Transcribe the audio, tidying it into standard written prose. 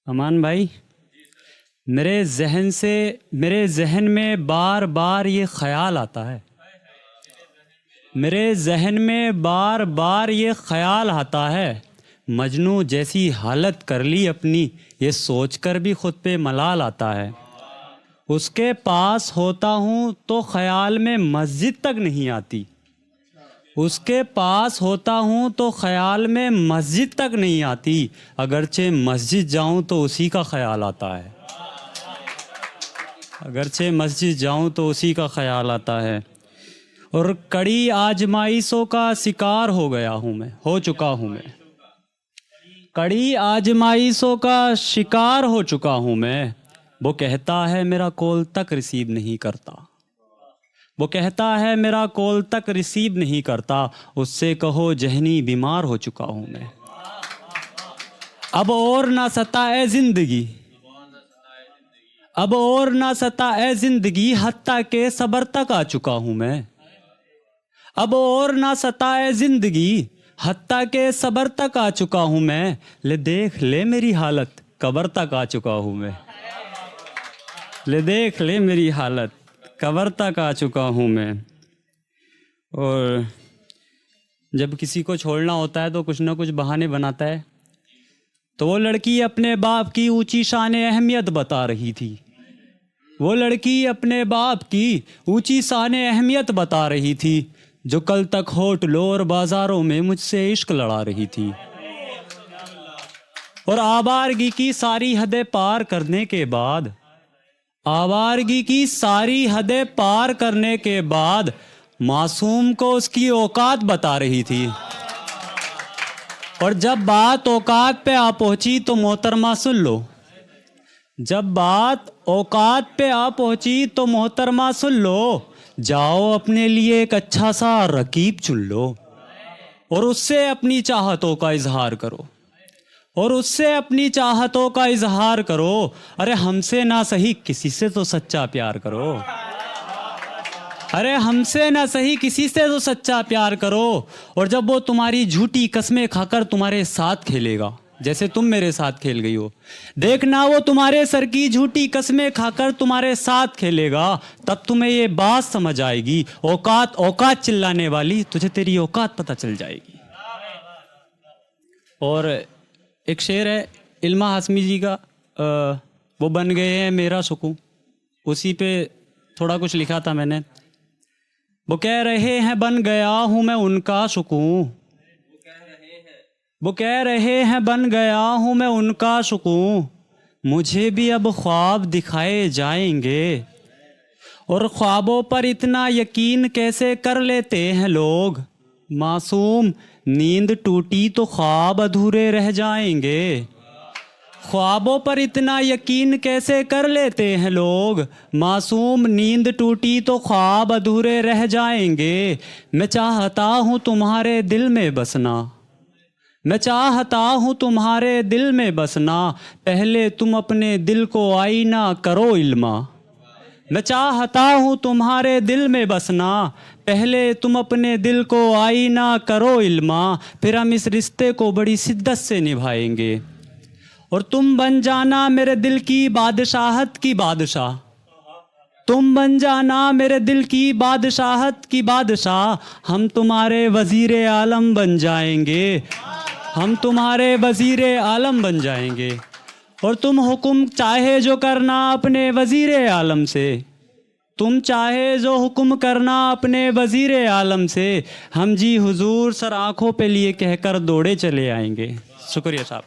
अमान भाई, मेरे जहन में बार बार ये ख्याल आता है, मेरे जहन में बार बार ये ख्याल आता है, मजनू जैसी हालत कर ली अपनी, ये सोचकर भी खुद पे मलाल आता है। उसके पास होता हूँ तो ख्याल में मस्जिद तक नहीं आती, उसके पास होता हूँ तो ख्याल में मस्जिद तक नहीं आती, अगरचे मस्जिद जाऊँ तो उसी का ख्याल आता है, अगरचे मस्जिद जाऊँ तो उसी का ख्याल आता है। और कड़ी आजमाइशों का शिकार हो चुका हूँ मैं, कड़ी आजमाइशों का शिकार हो चुका हूँ मैं। वो कहता है मेरा कॉल तक रिसीव नहीं करता, वो कहता है मेरा कॉल तक रिसीव नहीं करता, उससे कहो जहनी बीमार हो चुका हूँ मैं। अब और ना सताए जिंदगी, अब और ना सताए जिंदगी, हत्ता के सबर तक आ चुका हूँ मैं। अब और ना सताए जिंदगी, हत्ता के सबर तक आ चुका हूँ मैं। ले देख ले मेरी हालत, कब्र तक आ चुका हूँ मैं। ले देख ले मेरी हालत, कब्र तक आ चुका हूँ मैं। और जब किसी को छोड़ना होता है तो कुछ ना कुछ बहाने बनाता है। तो वो लड़की अपने बाप की ऊंची शान अहमियत बता रही थी, वो लड़की अपने बाप की ऊंची शान अहमियत बता रही थी, जो कल तक होटलों और बाजारों में मुझसे इश्क लड़ा रही थी। और आवारगी की सारी हदें पार करने के बाद, आवारगी की सारी हदें पार करने के बाद मासूम को उसकी औकात बता रही थी। और जब बात औकात पे आ पहुंची तो मोहतरमा सुन लो, जब बात औकात पे आ पहुंची तो मोहतरमा सुन लो, जाओ अपने लिए एक अच्छा सा रकीब चुन लो और उससे अपनी चाहतों का इजहार करो, और उससे अपनी चाहतों का इजहार करो। अरे हमसे ना सही किसी से तो सच्चा प्यार करो, अरे हमसे ना सही किसी से तो सच्चा प्यार करो। और जब वो तुम्हारी झूठी कस्में खाकर तुम्हारे साथ खेलेगा, जैसे तुम मेरे साथ खेल गई हो, देखना वो तुम्हारे सर की झूठी कस्में खाकर तुम्हारे साथ खेलेगा, तब तुम्हें ये बात समझ आएगी, औकात औकात चिल्लाने वाली, तुझे तेरी औकात पता चल जाएगी। और एक शेर है इल्मा हाशमी जी का, वो बन गए हैं मेरा सुकून, उसी पे थोड़ा कुछ लिखा था मैंने। वो कह रहे हैं बन गया हूँ मैं उनका सुकून, वो कह रहे हैं बन गया हूँ मैं उनका सुकून, मुझे भी अब ख्वाब दिखाए जाएंगे। और ख्वाबों पर इतना यकीन कैसे कर लेते हैं लोग, मासूम नींद टूटी तो ख्वाब अधूरे रह जाएंगे। ख्वाबों पर इतना यकीन कैसे कर लेते हैं लोग, मासूम नींद टूटी तो ख्वाब अधूरे रह जाएंगे। मैं चाहता हूँ तुम्हारे दिल में बसना, मैं चाहता हूँ तुम्हारे दिल में बसना, पहले तुम अपने दिल को आईना करो इल्मा। मैं चाहता हूँ तुम्हारे दिल में बसना, पहले तुम अपने दिल को आईना करो इल्मा, फिर हम इस रिश्ते को बड़ी शिद्दत से निभाएंगे। और तुम बन जाना मेरे दिल की बादशाहत की बादशाह, तुम बन जाना मेरे दिल की बादशाहत की बादशाह, हम तुम्हारे वजीर आलम बन जाएंगे, हम तुम्हारे वजीर आलम बन जाएंगे। और तुम हुक्म चाहे जो करना अपने वजीर आलम से, तुम चाहे जो हुक्म करना अपने वजीर आलम से, हम जी हुजूर सर आँखों पे लिए कहकर दौड़े चले आएंगे। शुक्रिया साहब।